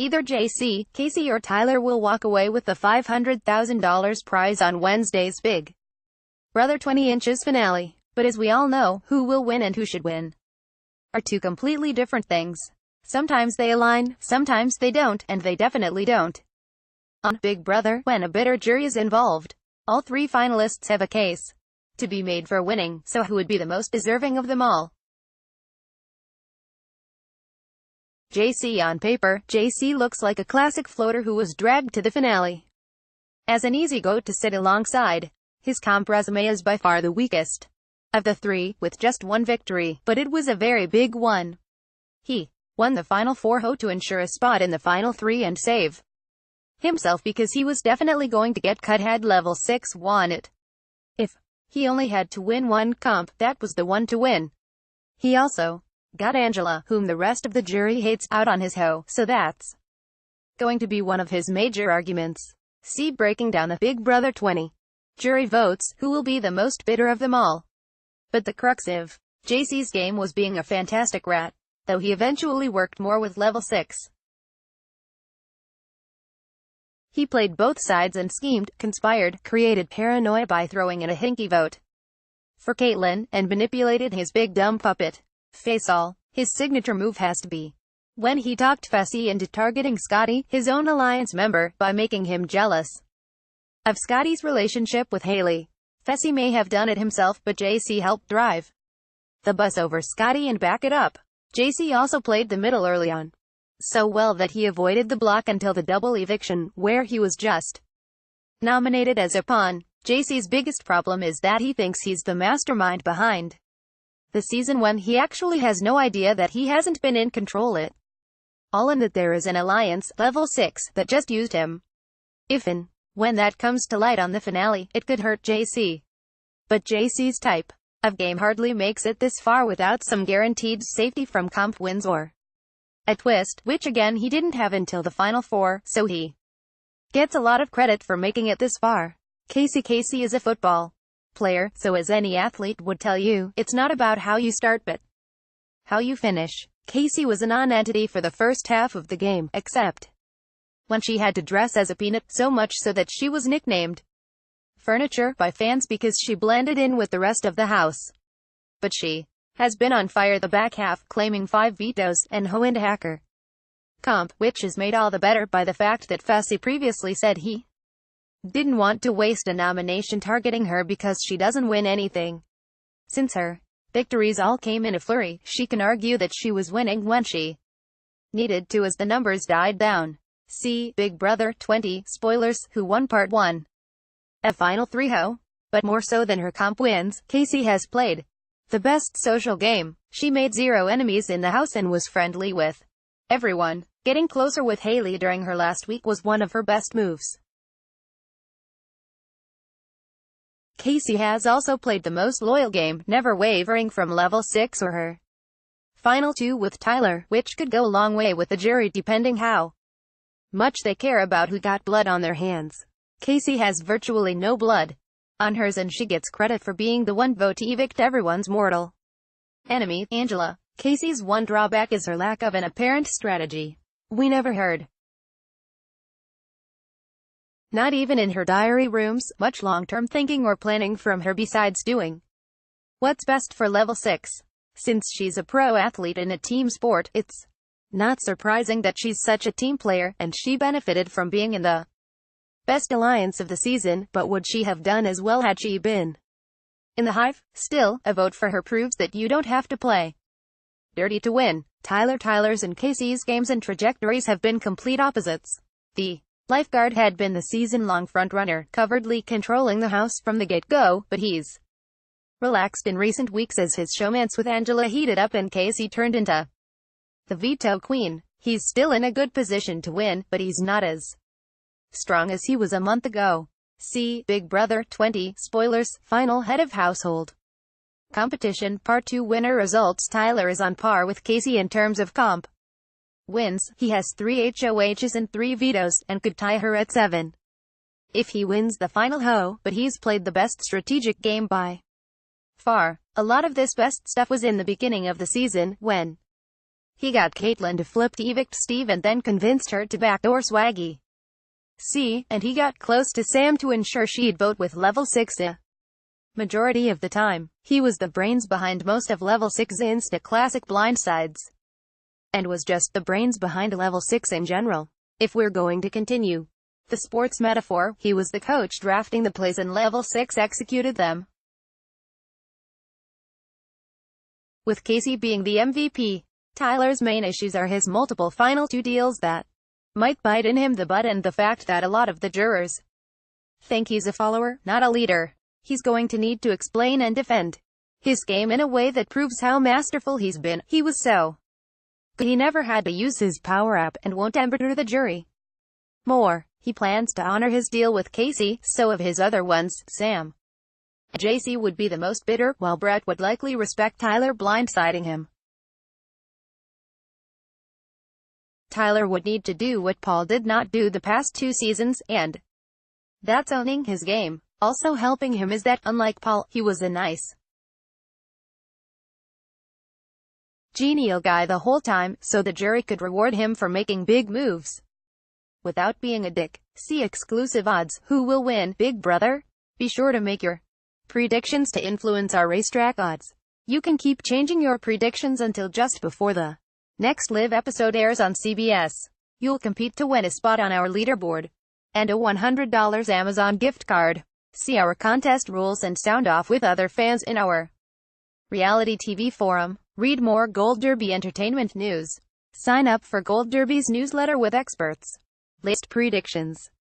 Either JC, Kaycee or Tyler will walk away with the $500,000 prize on Wednesday's Big Brother 20 Inches finale. But as we all know, who will win and who should win are two completely different things. Sometimes they align, sometimes they don't, and they definitely don't. On Big Brother, when a bitter jury is involved, all three finalists have a case to be made for winning, so who would be the most deserving of them all? JC. On paper, JC looks like a classic floater who was dragged to the finale as an easy goat to sit alongside. His comp resume is by far the weakest of the three, with just one victory, but it was a very big one. He won the final four to ensure a spot in the final three and save himself because he was definitely going to get cut had level 6 won it. If he only had to win one comp, that was the one to win. He also got Angela, whom the rest of the jury hates, out on his hoe, so that's going to be one of his major arguments. See breaking down the Big Brother 20 jury votes, who will be the most bitter of them all. But the crux of JC's game was being a fantastic rat, though he eventually worked more with level 6. He played both sides and schemed, conspired, created paranoia by throwing in a hinky vote for Caitlyn, and manipulated his big dumb puppet face all. His signature move has to be when he talked Fessy into targeting Scotty, his own alliance member, by making him jealous of Scotty's relationship with Haley. Fessy may have done it himself, but JC helped drive the bus over Scotty and back it up. JC also played the middle early on so well that he avoided the block until the double eviction, where he was just nominated as a pawn. JC's biggest problem is that he thinks he's the mastermind behind the season when he actually has no idea that he hasn't been in control it all and that there is an alliance, level 6, that just used him. If and when that comes to light on the finale, it could hurt JC. But JC's type of game hardly makes it this far without some guaranteed safety from comp wins or a twist, which again he didn't have until the final four, so he gets a lot of credit for making it this far. Kaycee is a football player, so as any athlete would tell you, it's not about how you start but how you finish. Kaycee was a non-entity for the first half of the game, except when she had to dress as a peanut, so much so that she was nicknamed Furniture by fans because she blended in with the rest of the house. But she has been on fire the back half, claiming 5 vetoes, and into hacker comp, which is made all the better by the fact that Fessy previously said he didn't want to waste a nomination targeting her because she doesn't win anything. Since her victories all came in a flurry, she can argue that she was winning when she needed to as the numbers died down. See Big Brother 20 spoilers, who won part 1. A final 3 but more so than her comp wins, Kaycee has played the best social game. She made 0 enemies in the house and was friendly with everyone. Getting closer with Haley during her last week was one of her best moves. Kaycee has also played the most loyal game, never wavering from level 6 or her final 2 with Tyler, which could go a long way with the jury depending how much they care about who got blood on their hands. Kaycee has virtually no blood on hers, and she gets credit for being the one vote to evict everyone's mortal enemy, Angela. Kaycee's one drawback is her lack of an apparent strategy. We never heard, not even in her diary rooms, much long-term thinking or planning from her besides doing what's best for level 6. Since she's a pro athlete in a team sport, it's not surprising that she's such a team player, and she benefited from being in the best alliance of the season. But would she have done as well had she been in the hive? Still, a vote for her proves that you don't have to play dirty to win. Tyler's and Kaycee's games and trajectories have been complete opposites. The lifeguard had been the season-long frontrunner, covertly controlling the house from the get-go, but he's relaxed in recent weeks as his showmance with Angela heated up and Kaycee turned into the veto queen. He's still in a good position to win, but he's not as strong as he was a month ago. See Big Brother 20 spoilers, final head of household competition, part 2 winner results. Tyler is on par with Kaycee in terms of comp wins. He has 3 HOHs and 3 vetoes, and could tie her at 7 if he wins the final but he's played the best strategic game by far. A lot of this best stuff was in the beginning of the season, when He got Caitlyn to flip to evict Steve and then convinced her to backdoor Swaggy. C, and he got close to Sam to ensure she'd vote with Level 6. Majority of the time, he was the brains behind most of Level 6's Insta Classic blindsides. And was just the brains behind Level 6 in general. If we're going to continue the sports metaphor, he was the coach drafting the plays and Level 6 executed them. With Kaycee being the MVP, Tyler's main issues are his multiple Final 2 deals that might bite in him the butt and the fact that a lot of the jurors think he's a follower, not a leader. He's going to need to explain and defend his game in a way that proves how masterful he's been. He was so good he never had to use his power up and won't embitter the jury more. He plans to honor his deal with Kaycee, so of his other ones, Sam and JC would be the most bitter, while Brett would likely respect Tyler blindsiding him. Tyler would need to do what Paul did not do the past 2 seasons, and that's owning his game. Also helping him is that, unlike Paul, he was a nice, genial guy the whole time, so the jury could reward him for making big moves without being a dick. See exclusive odds. Who will win Big Brother? Be sure to make your predictions to influence our racetrack odds. You can keep changing your predictions until just before the next live episode airs on CBS. You'll compete to win a spot on our leaderboard and a $100 Amazon gift card. See our contest rules and sound off with other fans in our reality TV forum. Read more Gold Derby entertainment news. Sign up for Gold Derby's newsletter with experts. List predictions.